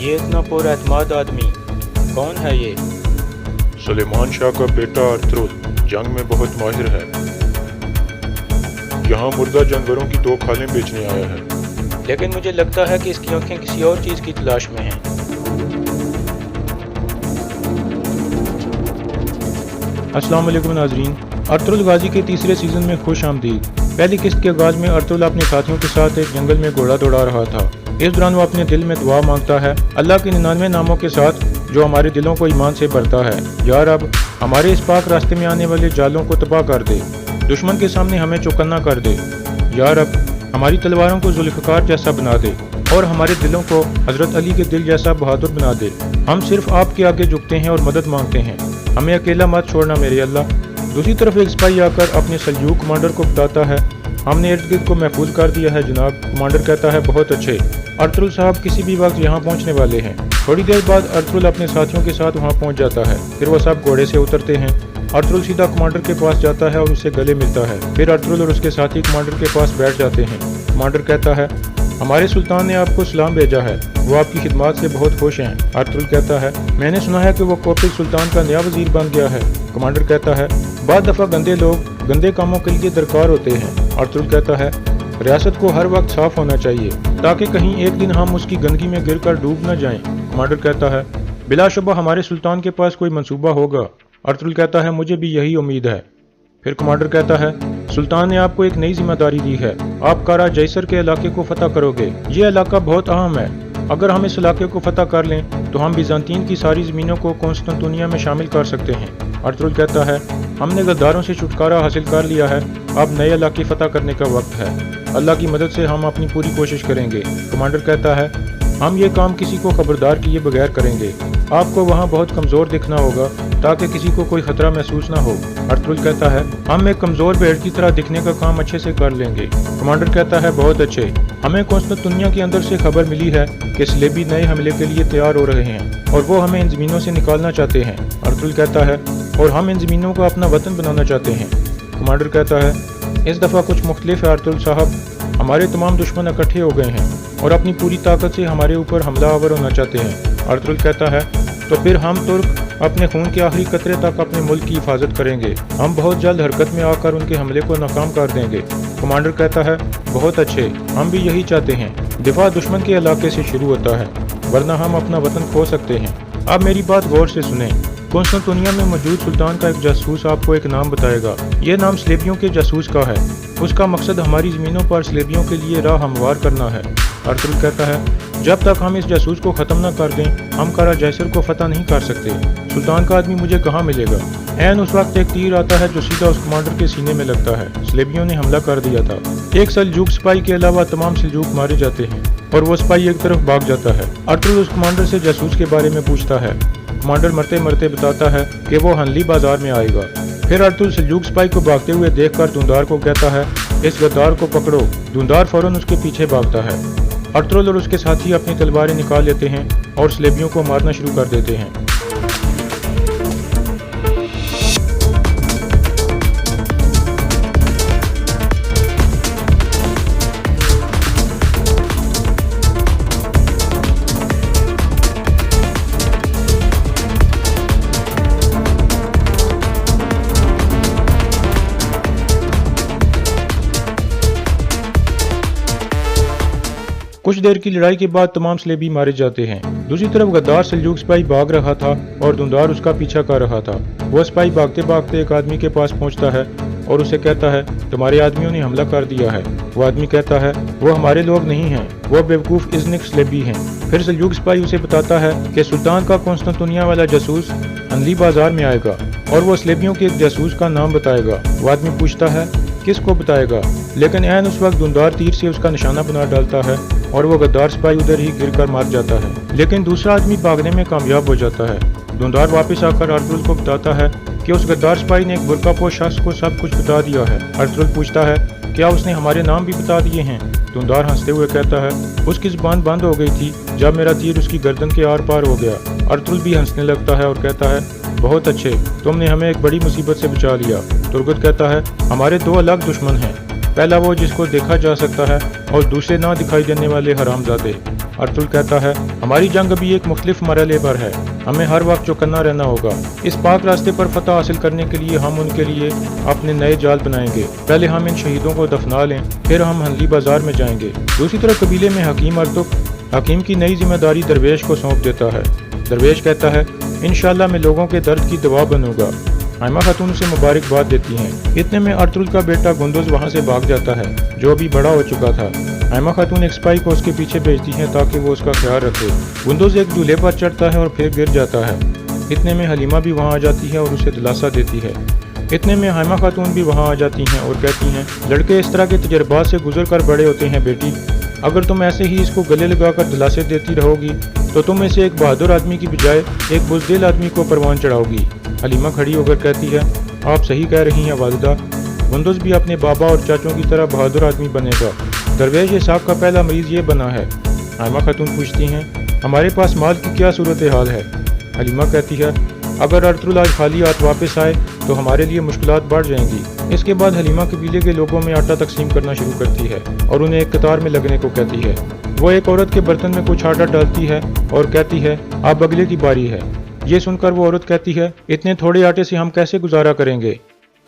یہ اتنا پر اعتماد آدمی کون ہے یہ؟ سلیمان شاہ کا بیٹا ارطغرل جنگ میں بہت ماہر ہے۔ یہاں مردہ جانوروں کی 2 کھالیں بیچنے آیا ہے۔ لیکن مجھے لگتا ہے کہ اس کی آنکھیں کسی اور چیز کی تلاش میں ہیں۔ السلام علیکم ناظرین، ارطغرل غازی کے تیسرے سیزن میں خوش آمدید۔ پہلی قسط کے آغاز میں ارطغرل اپنے ساتھیوں کے ساتھ ایک جنگل میں گھوڑا دوڑا رہا تھا۔ اس دوران وہ اپنے دل میں دعا مانگتا ہے اللہ کے 99 ناموں کے ساتھ جو ہمارے دلوں کو ایمان سے بھرتا ہے۔ یا رب، ہمارے اس پاک راستے میں آنے والے جالوں کو تباہ کر دے، دشمن کے سامنے ہمیں چوکنا کر دے۔ یا رب، ہماری تلواروں کو ذوالفقار جیسا بنا دے اور ہمارے دلوں کو حضرت علی کے دل جیسا بہادر بنا دے۔ ہم صرف آپ کے آگے جھکتے ہیں اور مدد مانگتے ہیں، ہمیں اکیلا مت چھوڑنا میرے اللہ۔ دوسری طرف ایک سپاہی آ کر اپنے سلجوق کمانڈر کو بتاتا ہے ہم نے ارد گرد کو محفوظ کر دیا ہے جناب۔ کمانڈر کہتا ہے بہت اچھے، ارطغرل صاحب کسی بھی وقت یہاں پہنچنے والے ہیں۔ تھوڑی دیر بعد ارطغرل اپنے ساتھیوں کے ساتھ وہاں پہنچ جاتا ہے، پھر وہ سب گھوڑے سے اترتے ہیں۔ ارطغرل سیدھا کمانڈر کے پاس جاتا ہے اور اسے گلے ملتا ہے، پھر ارطغرل اور اس کے ساتھی کمانڈر کے پاس بیٹھ جاتے ہیں۔ کمانڈر کہتا ہے ہمارے سلطان نے آپ کو سلام بھیجا ہے، وہ آپ کی خدمات سے بہت خوش ہیں۔ ارطغرل کہتا ہے میں نے سنا ہے کہ وہ کوپل سلطان کا نیا وزیر بن گیا ہے۔ کمانڈر کہتا ہے بعض دفعہ گندے لوگ گندے کاموں کے لیے درکار ہوتے ہیں۔ ارطغرل کہتا ہے ریاست کو ہر وقت صاف ہونا چاہیے تاکہ کہیں ایک دن ہم اس کی گندگی میں گر کر ڈوب نہ جائیں۔ کمانڈر کہتا ہے بلا شبہ ہمارے سلطان کے پاس کوئی منصوبہ ہوگا۔ ارطغرل کہتا ہے مجھے بھی یہی امید ہے۔ پھر کمانڈر کہتا ہے سلطان نے آپ کو ایک نئی ذمہ داری دی ہے، آپ کارا جیسر کے علاقے کو فتح کرو گے۔ یہ علاقہ بہت اہم ہے، اگر ہم اس علاقے کو فتح کر لیں تو ہم بیزانتین کی ساری زمینوں کو قسطنطنیہ میں شامل کر سکتے ہیں۔ ارطغرل کہتا ہے ہم نے غداروں سے چھٹکارا حاصل کر لیا ہے، اب نئے علاقے فتح کرنے کا وقت ہے، اللہ کی مدد سے ہم اپنی پوری کوشش کریں گے۔ کمانڈر کہتا ہے ہم یہ کام کسی کو خبردار کیے بغیر کریں گے، آپ کو وہاں بہت کمزور دکھنا ہوگا تاکہ کسی کو کوئی خطرہ محسوس نہ ہو۔ ارطغرل کہتا ہے ہم ایک کمزور بھیڑ کی طرح دکھنے کا کام اچھے سے کر لیں گے۔ کمانڈر کہتا ہے بہت اچھے، ہمیں قسطنطنیہ کے اندر سے خبر ملی ہے کہ صلیبی نئے حملے کے لیے تیار ہو رہے ہیں اور وہ ہمیں ان زمینوں سے نکالنا چاہتے ہیں۔ ارطغرل کہتا ہے اور ہم ان زمینوں کو اپنا وطن بنانا چاہتے ہیں۔ کمانڈر کہتا ہے اس دفعہ کچھ مختلف ہے ارطغرل صاحب، ہمارے تمام دشمن اکٹھے ہو گئے ہیں اور اپنی پوری طاقت سے ہمارے اوپر حملہ آور ہونا چاہتے ہیں۔ ارطغرل کہتا ہے تو پھر ہم ترک اپنے خون کے آخری قطرے تک اپنے ملک کی حفاظت کریں گے، ہم بہت جلد حرکت میں آ کر ان کے حملے کو ناکام کر دیں گے۔ کمانڈر کہتا ہے بہت اچھے، ہم بھی یہی چاہتے ہیں، دفاع دشمن کے علاقے سے شروع ہوتا ہے ورنہ ہم اپنا وطن کھو سکتے ہیں۔ اب میری بات غور سے سنیں، قسطنطنیہ میں موجود سلطان کا ایک جاسوس آپ کو ایک نام بتائے گا، یہ نام صلیبیوں کے جاسوس کا ہے، اس کا مقصد ہماری زمینوں پر صلیبیوں کے لیے راہ ہموار کرنا ہے۔ ارطغرل کہتا ہے جب تک ہم اس جاسوس کو ختم نہ کر دیں ہم کارا جیسر کو فتح نہیں کر سکتے۔ سلطان کا آدمی مجھے کہاں ملے گا؟ عین اس وقت ایک تیر آتا ہے جو سیدھا اس کمانڈر کے سینے میں لگتا ہے۔ صلیبیوں نے حملہ کر دیا تھا، ایک سلجوق سپاہی کے علاوہ تمام سلجوق مارے جاتے ہیں اور وہ سپاہی ایک طرف بھاگ جاتا ہے۔ ارطغرل اس کمانڈر سے جاسوس کے بارے میں پوچھتا ہے، کمانڈر مرتے مرتے بتاتا ہے کہ وہ ہنلی بازار میں آئے گا۔ پھر ارطغرل سلجوق سپاہی کو بھاگتے ہوئے دیکھ کر دوندار کو کہتا ہے اس غدار کو پکڑو۔ دوندار فوراً اس کے پیچھے بھاگتا ہے۔ ارطغرل اور اس کے ساتھی اپنی تلواریں نکال لیتے ہیں اور صلیبیوں کو مارنا شروع کر دیتے ہیں۔ کچھ دیر کی لڑائی کے بعد تمام صلیبی مارے جاتے ہیں۔ دوسری طرف غدار سلجوق سپاہی بھاگ رہا تھا اور دوندار اس کا پیچھا کر رہا تھا۔ وہ سپاہی بھاگتے بھاگتے ایک آدمی کے پاس پہنچتا ہے اور اسے کہتا ہے تمہارے آدمیوں نے حملہ کر دیا ہے۔ وہ آدمی کہتا ہے وہ ہمارے لوگ نہیں ہیں، وہ بیوقوف ازنک صلیبی ہیں۔ پھر سلجوق سپاہی اسے بتاتا ہے کہ سلطان کا قسطنطنیہ والا جاسوس ہنلی بازار میں آئے گا اور وہ صلیبیوں کے ایک جاسوس کا نام بتائے گا۔ وہ آدمی پوچھتا ہے کس کو بتائے گا، لیکن عین اس وقت دوندار تیر سے اس کا نشانہ بنا ڈالتا ہے اور وہ غدار سپاہی ادھر ہی گر کر مر جاتا ہے، لیکن دوسرا آدمی بھاگنے میں کامیاب ہو جاتا ہے۔ دوندار واپس آ کر ارطغرل کو بتاتا ہے کہ اس غدار سپاہی نے ایک برقع پوش شخص کو سب کچھ بتا دیا ہے۔ ارطغرل پوچھتا ہے کیا اس نے ہمارے نام بھی بتا دیے ہیں؟ دوندار ہنستے ہوئے کہتا ہے اس کی زبان بند ہو گئی تھی جب میرا تیر اس کی گردن کے آر پار ہو گیا۔ ارطغرل بھی ہنسنے لگتا ہے اور کہتا ہے بہت اچھے، تم نے ہمیں ایک بڑی مصیبت سے بچا لیا۔ ترگت کہتا ہے ہمارے 2 الگ دشمن ہیں، پہلا وہ جس کو دیکھا جا سکتا ہے اور دوسرے نہ دکھائی دینے والے حرام زادے۔ ارطغرل کہتا ہے ہماری جنگ ابھی ایک مختلف مرحلے پر ہے، ہمیں ہر وقت چوکنا رہنا ہوگا۔ اس پاک راستے پر فتح حاصل کرنے کے لیے ہم ان کے لیے اپنے نئے جال بنائیں گے۔ پہلے ہم ان شہیدوں کو دفنا لیں، پھر ہم ہنلی بازار میں جائیں گے۔ دوسری طرف قبیلے میں حکیم ارطغرل حکیم کی نئی ذمہ داری درویش کو سونپ دیتا ہے۔ درویش کہتا ہے انشاءاللہ میں لوگوں کے درد کی دوا بنوں گا۔ حائمہ خاتون اسے مبارکباد دیتی ہیں۔ اتنے میں ارطغرل کا بیٹا گندز وہاں سے بھاگ جاتا ہے جو ابھی بڑا ہو چکا تھا۔ حائمہ خاتون ایک سپاہی کو اس کے پیچھے بھیجتی ہیں تاکہ وہ اس کا خیال رکھے۔ گندز ایک جھولے پر چڑھتا ہے اور پھر گر جاتا ہے۔ اتنے میں حلیمہ بھی وہاں آ جاتی ہے اور اسے دلاسا دیتی ہے۔ اتنے میں حائمہ خاتون بھی وہاں آ جاتی ہیں اور کہتی ہیں لڑکے اس طرح کے تجربات سے گزر کر بڑے ہوتے ہیں بیٹی، اگر تم ایسے ہی اس کو گلے لگا کر دلاسے دیتی رہو گی تو تم اسے ایک بہادر آدمی کی بجائے ایک بزدل آدمی کو پروان چڑھاؤ گی۔ حلیمہ کھڑی ہو کر کہتی ہے آپ صحیح کہہ رہی ہیں والدہ، گندز بھی اپنے بابا اور چاچوں کی طرح بہادر آدمی بنے گا۔ درویش اسحاق کا پہلا مریض یہ بنا ہے۔ حائمہ خاتون پوچھتی ہیں ہمارے پاس مال کی کیا صورتحال ہے؟ حلیمہ کہتی ہے اگر ارطغرل آج خالی ہاتھ واپس آئے تو ہمارے لیے مشکلات بڑھ جائیں گی۔ اس کے بعد حلیمہ قبیلے کے لوگوں میں آٹا تقسیم کرنا شروع کرتی ہے اور انہیں ایک قطار میں لگنے کو کہتی ہے۔ وہ ایک عورت کے برتن میں کچھ آٹا ڈالتی ہے اور کہتی ہے اب اگلے کی باری ہے۔ یہ سن کر وہ عورت کہتی ہے اتنے تھوڑے آٹے سے ہم کیسے گزارا کریں گے؟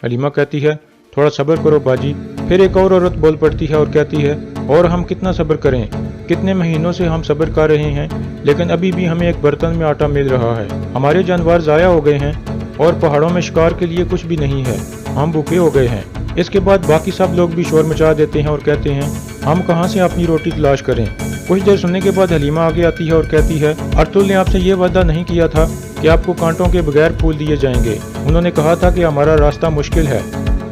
حلیمہ کہتی ہے تھوڑا صبر کرو باجی۔ پھر ایک اور عورت بول پڑتی ہے اور کہتی ہے اور ہم کتنا صبر کریں، کتنے مہینوں سے ہم صبر کر رہے ہیں لیکن ابھی بھی ہمیں ایک برتن میں آٹا مل رہا ہے۔ ہمارے جانور ضائع ہو گئے ہیں اور پہاڑوں میں شکار کے لیے کچھ بھی نہیں ہے، ہم بھوکے ہو گئے ہیں۔ اس کے بعد باقی سب لوگ بھی شور مچا دیتے ہیں اور کہتے ہیں ہم کہاں سے اپنی روٹی تلاش کریں۔ کچھ دیر سننے کے بعد حلیمہ آگے آتی ہے اور کہتی ہے ارطغرل نے آپ سے یہ وعدہ نہیں کیا تھا کہ آپ کو کانٹوں کے بغیر پھول دیے جائیں گے؟ انہوں نے کہا تھا کہ ہمارا راستہ مشکل ہے،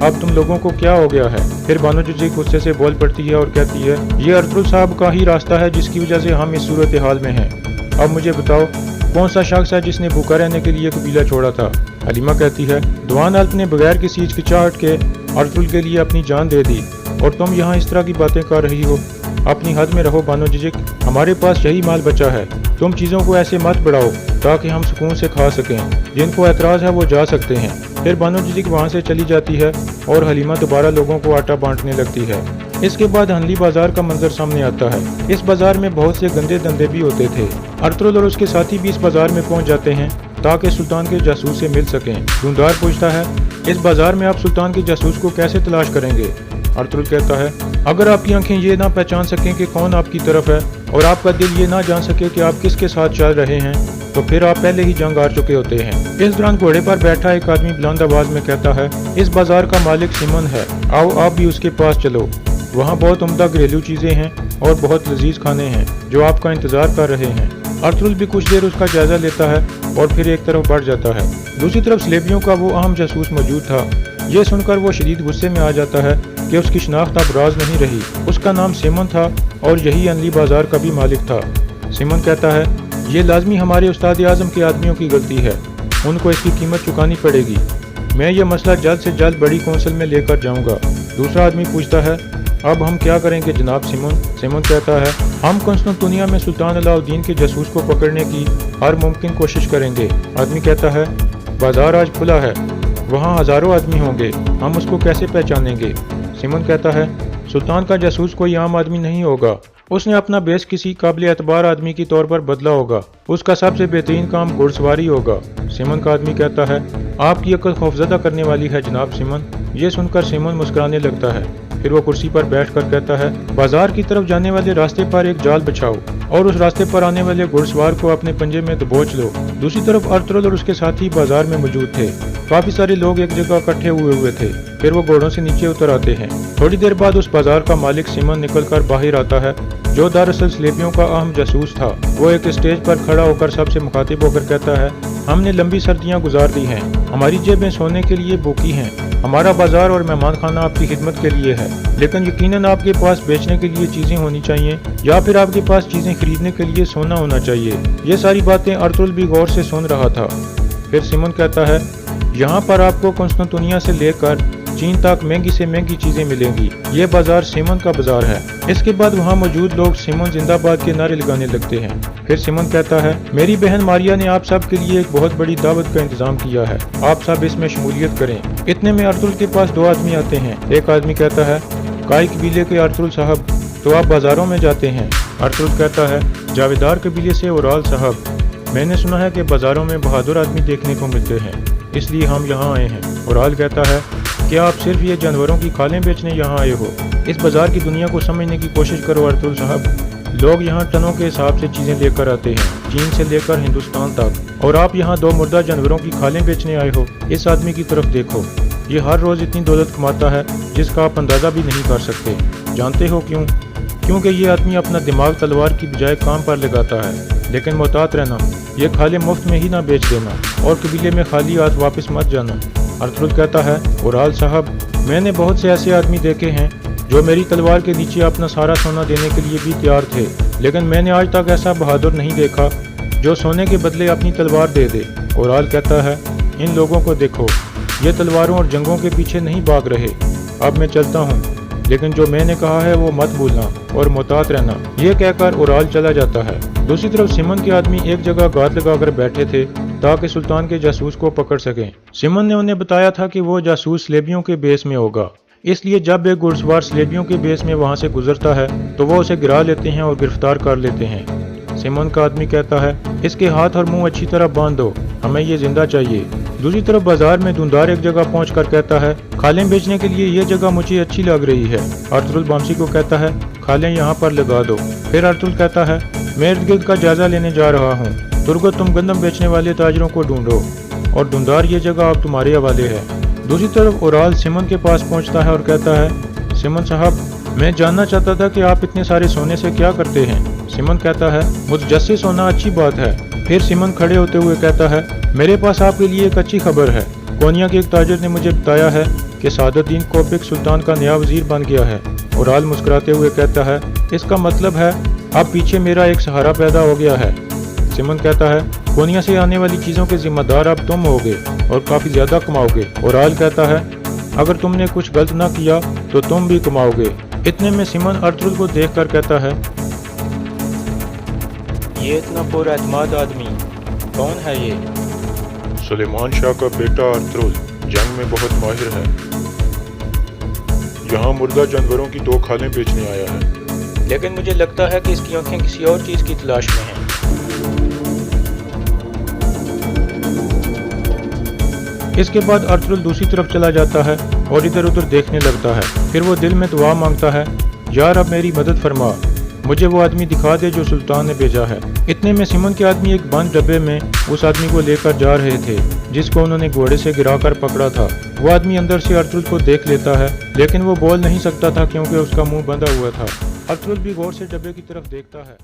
اب تم لوگوں کو کیا ہو گیا ہے؟ پھر بانو جزی غصے سے بول پڑتی ہے اور کہتی ہے یہ ارطغرل صاحب کا ہی راستہ ہے جس کی وجہ سے ہم اس صورتحال میں ہیں۔ اب مجھے بتاؤ کون سا شخص ہے جس نے بھوکا رہنے کے لیے قبیلہ چھوڑا تھا؟ حلیمہ کہتی ہے دوان الپ نے بغیر کسی ہچکچاہٹ کے ارطغرل کے لیے اپنی جان دے دی اور تم یہاں اس طرح کی باتیں کر رہی ہو۔ اپنی حد میں رہو بانو جزک، ہمارے پاس یہی مال بچا ہے، تم چیزوں کو ایسے مت بڑھاؤ تاکہ ہم سکون سے کھا سکیں، جن کو اعتراض ہے وہ جا سکتے ہیں۔ پھر بانو جزک وہاں سے چلی جاتی ہے اور حلیمہ دوبارہ لوگوں کو آٹا بانٹنے لگتی ہے۔ اس کے بعد ہنلی بازار کا منظر سامنے آتا ہے۔ اس بازار میں بہت سے گندے دندے بھی ہوتے تھے۔ ارطغرل اور اس کے ساتھی بھی اس بازار میں پہنچ جاتے ہیں تاکہ سلطان کے جاسوس سے مل سکیں۔ ڈھونڈار پوچھتا ہے اس بازار میں آپ سلطان کے جاسوس کو کیسے تلاش کریں گے؟ ارطغرل کہتا ہے اگر آپ کی آنکھیں یہ نہ پہچان سکیں کہ کون آپ کی طرف ہے اور آپ کا دل یہ نہ جان سکے کہ آپ کس کے ساتھ چل رہے ہیں تو پھر آپ پہلے ہی جنگ ہار چکے ہوتے ہیں۔ اس دوران گھوڑے پر بیٹھا ایک آدمی بلند آواز میں کہتا ہے اس بازار کا مالک سیمن ہے، آؤ آپ بھی اس کے پاس چلو، وہاں بہت عمدہ گھریلو چیزیں ہیں اور بہت لذیذ کھانے ہیں جو آپ کا انتظار کر رہے ہیں۔ ارطغرل بھی کچھ دیر اس کا جائزہ لیتا ہے اور پھر ایک طرف بڑھ جاتا ہے۔ دوسری طرف سلیبیوں کا وہ اہم جاسوس موجود تھا۔ یہ سن کر وہ شدید غصے میں آ جاتا ہے کہ اس کی شناخت اب راز نہیں رہی۔ اس کا نام سیمن تھا اور یہی انلی بازار کا بھی مالک تھا۔ سیمن کہتا ہے یہ لازمی ہمارے استاد اعظم کے آدمیوں کی غلطی ہے، ان کو اس کی قیمت چکانی پڑے گی۔ میں یہ مسئلہ جلد سے جلد بڑی کونسل میں لے کر جاؤں گا۔ دوسرا آدمی پوچھتا ہے اب ہم کیا کریں گے جناب سیمن؟ سیمن کہتا ہے ہم قسطنطنیہ میں سلطان علاء الدین کے جاسوس کو پکڑنے کی ہر ممکن کوشش کریں گے۔ آدمی کہتا ہے بازار آج کھلا ہے، وہاں ہزاروں آدمی ہوں گے، ہم اس کو کیسے پہچانیں گے؟ سیمن کہتا ہے سلطان کا جاسوس کوئی عام آدمی نہیں ہوگا، اس نے اپنا بیس کسی قابل اعتبار آدمی کی طور پر بدلا ہوگا، اس کا سب سے بہترین کام گھڑ سواری ہوگا۔ سیمن کا آدمی کہتا ہے آپ کی عقل خوفزدہ کرنے والی ہے جناب سیمن۔ یہ سن کر سیمن مسکرانے لگتا ہے، پھر وہ کرسی پر بیٹھ کر کہتا ہے بازار کی طرف جانے والے راستے پر ایک جال بچھاؤ اور اس راستے پر آنے والے گھڑ سوار کو اپنے پنجے میں دبوچ لو۔ دوسری طرف ارطغرل اور اس کے ساتھی بازار میں موجود تھے۔ کافی سارے لوگ ایک جگہ اکٹھے ہوئے تھے، پھر وہ گھوڑوں سے نیچے اتر آتے ہیں۔ تھوڑی دیر بعد اس بازار کا مالک سیمن نکل کر باہر آتا ہے جو دراصل سلیبیوں کا اہم جاسوس تھا۔ وہ ایک اسٹیج پر کھڑا ہو کر سب سے مخاطب ہو کر کہتا ہے ہم نے لمبی سردیاں گزار دی ہیں، ہماری جیبیں سونے کے لیے بوکی ہیں، ہمارا بازار اور مہمان خانہ آپ کی خدمت کے لیے ہے، لیکن یقیناً آپ کے پاس بیچنے کے لیے چیزیں ہونی چاہیے یا پھر آپ کے پاس چیزیں خریدنے کے لیے سونا ہونا چاہیے۔ یہ ساری باتیں ارطغرل بھی غور سے سن رہا تھا۔ پھر سیمن کہتا ہے یہاں پر آپ کو قسطنطنیہ سے لے کر چین تک مہنگی سے مہنگی چیزیں ملیں گی، یہ بازار سیمن کا بازار ہے۔ اس کے بعد وہاں موجود لوگ سیمن زندہ باد کے نعرے لگانے لگتے ہیں۔ پھر سیمن کہتا ہے میری بہن ماریا نے آپ سب کے لیے ایک بہت بڑی دعوت کا انتظام کیا ہے، آپ سب اس میں شمولیت کریں۔ اتنے میں ارطغرل کے پاس دو آدمی آتے ہیں۔ ایک آدمی کہتا ہے کائی قبیلے کے ارطغرل صاحب تو آپ بازاروں میں جاتے ہیں، ارطغرل کہتا ہے جاویدار قبیلے سے اورال صاحب، میں نے سنا ہے کہ بازاروں میں بہادر آدمی دیکھنے کو ملتے ہیں، اس لیے ہم یہاں آئے ہیں۔ اورال کہتا ہے کہ آپ صرف یہ جانوروں کی کھالیں بیچنے یہاں آئے ہو؟ اس بازار کی دنیا کو سمجھنے کی کوشش کرو ارطغرل صاحب، لوگ یہاں ٹنوں کے حساب سے چیزیں لے کر آتے ہیں، چین سے لے کر ہندوستان تک، اور آپ یہاں 2 مردہ جانوروں کی کھالیں بیچنے آئے ہو؟ اس آدمی کی طرف دیکھو، یہ ہر روز اتنی دولت کماتا ہے جس کا آپ اندازہ بھی نہیں کر سکتے۔ جانتے ہو کیوں؟ کیونکہ یہ آدمی اپنا دماغ تلوار کی بجائے کام پر لگاتا ہے۔ لیکن محتاط رہنا، یہ کھالیں مفت میں ہی نہ بیچ دینا، اور قبیلے میں خالی ہاتھ واپس مت جانا۔ ارطغرل کہتا ہے اورال صاحب، میں نے بہت سے ایسے آدمی دیکھے ہیں جو میری تلوار کے نیچے اپنا سارا سونا دینے کے لیے بھی تیار تھے، لیکن میں نے آج تک ایسا بہادر نہیں دیکھا جو سونے کے بدلے اپنی تلوار دے دے۔ اورال کہتا ہے ان لوگوں کو دیکھو، یہ تلواروں اور جنگوں کے پیچھے نہیں بھاگ رہے۔ اب میں چلتا ہوں، لیکن جو میں نے کہا ہے وہ مت بھولنا اور محتاط رہنا۔ یہ کہہ کر اورال چلا جاتا ہے۔ دوسری طرف سمن کے آدمی ایک جگہ گھات لگا کر بیٹھے تھے تاکہ سلطان کے جاسوس کو پکڑ سکیں۔ سمن نے انہیں بتایا تھا کہ وہ جاسوس سلیبیوں کے بیس میں ہوگا، اس لیے جب ایک گھڑ سوار سلیبیوں کے بیس میں وہاں سے گزرتا ہے تو وہ اسے گرا لیتے ہیں اور گرفتار کر لیتے ہیں۔ سمن کا آدمی کہتا ہے اس کے ہاتھ اور منہ اچھی طرح باندھ دو، ہمیں یہ زندہ چاہیے۔ دوسری طرف بازار میں دھندار ایک جگہ پہنچ کر کہتا ہے کھالیں بیچنے کے لیے یہ جگہ مجھے اچھی لگ رہی ہے۔ ارطغرل بامسی کو کہتا ہے کھالیں یہاں پر لگا دو۔ پھر ارطغرل کہتا ہے میں ارد گرد کا جائزہ لینے جا رہا ہوں، ترگت تم گندم بیچنے والے تاجروں کو ڈھونڈو، اور دھندار یہ جگہ اب تمہارے حوالے ہے۔ دوسری طرف اورال سمن کے پاس پہنچتا ہے اور کہتا ہے سمن صاحب، میں جاننا چاہتا تھا کہ آپ اتنے سارے سونے سے کیا کرتے ہیں۔ سمن کہتا ہے متجسس ہونا اچھی بات ہے۔ پھر سمن کھڑے ہوتے ہوئے کہتا ہے میرے پاس آپ کے لیے ایک اچھی خبر ہے۔ کونیا کے ایک تاجر نے مجھے بتایا ہے کہ سعادت الدین کوپک سلطان کا نیا وزیر بن گیا ہے۔ اورال مسکراتے ہوئے کہتا ہے اس کا مطلب ہے اب پیچھے میرا ایک سہارا پیدا ہو گیا ہے۔ سمن کہتا ہے کونیا سے آنے والی چیزوں کے ذمہ دار اب تم ہوگے اور کافی زیادہ کماؤ گے۔ اورال کہتا ہے اگر تم نے کچھ غلط نہ کیا تو تم بھی کماؤ گے۔ اتنے میں سمن ارطغرل کو دیکھ کر کہتا ہے یہ اتنا پر اعتماد آدمی کون ہے یہ؟ سلیمان شاہ کا بیٹا ارطغرل جنگ میں بہت ماہر ہے، یہاں مردہ جانوروں کی 2 کھالیں بیچنے آیا ہے۔ لیکن مجھے لگتا ہے کہ اس کی آنکھیں کسی اور چیز کی تلاش میں ہیں۔ اس کے بعد ارطغرل دوسری طرف چلا جاتا ہے اور ادھر ادھر دیکھنے لگتا ہے۔ پھر وہ دل میں دعا مانگتا ہے یار اب میری مدد فرما، مجھے وہ آدمی دکھا دے جو سلطان نے بھیجا ہے۔ اتنے میں سمن کے آدمی ایک بند ڈبے میں اس آدمی کو لے کر جا رہے تھے جس کو انہوں نے گھوڑے سے گرا کر پکڑا تھا۔ وہ آدمی اندر سے ارطغرل کو دیکھ لیتا ہے لیکن وہ بول نہیں سکتا تھا کیونکہ اس کا منہ بندھا ہوا تھا۔ ارطغرل بھی غور سے ڈبے کی طرف دیکھتا ہے۔